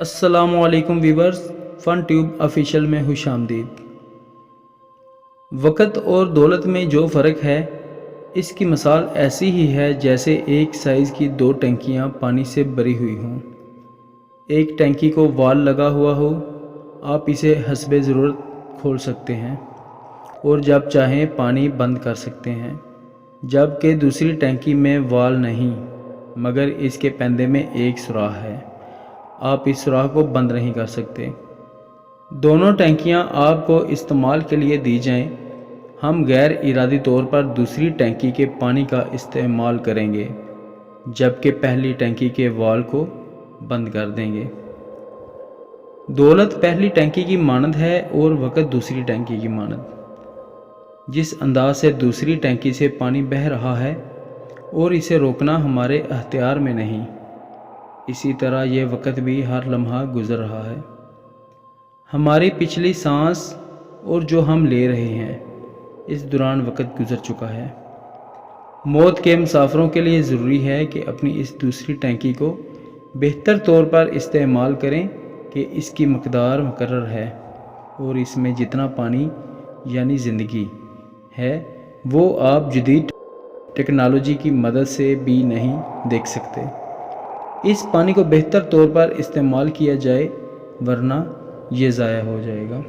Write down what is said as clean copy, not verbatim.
السلام علیکم ویورز، فن tube official میں خوش آمدید۔ وقت اور دولت میں جو فرق ہے، اس کی مثال ایسی ہی ہے جیسے ایک سائز کی دو ٹینکیاں پانی سے بھری ہوئی ہوں۔ ایک ٹینکی کو وال لگا ہوا ہو، آپ اسے حسب ضرورت کھول سکتے ہیں اور جب چاہیں پانی بند کر سکتے ہیں، جبکہ دوسری ٹینکی میں وال نہیں مگر اس کے پیندے میں ایک سوراخ ہے، آپ اس سوراخ کو بند نہیں کر سکتے۔ دونوں ٹینکیاں آپ کو استعمال کے لیے دی جائیں، ہم غیر ارادی طور پر دوسری ٹینکی کے پانی کا استعمال کریں گے جبکہ پہلی ٹینکی کے وال کو بند کر دیں گے۔ دولت پہلی ٹینکی کی مانند ہے اور وقت دوسری ٹینکی کی مانند۔ جس انداز سے دوسری ٹینکی سے پانی بہہ رہا ہے اور اسے روکنا ہمارے اختیار میں نہیں، اسی طرح یہ وقت بھی ہر لمحہ گزر رہا ہے۔ ہماری پچھلی سانس اور جو ہم لے رہے ہیں، اس دوران وقت گزر چکا ہے۔ موت کے مسافروں کے لیے ضروری ہے کہ اپنی اس دوسری ٹینکی کو بہتر طور پر استعمال کریں کہ اس کی مقدار مقرر ہے اور اس میں جتنا پانی یعنی زندگی ہے وہ آپ جدید ٹیکنالوجی کی مدد سے بھی نہیں دیکھ سکتے۔ اس پانی کو بہتر طور پر استعمال کیا جائے ورنہ یہ ضائع ہو جائے گا۔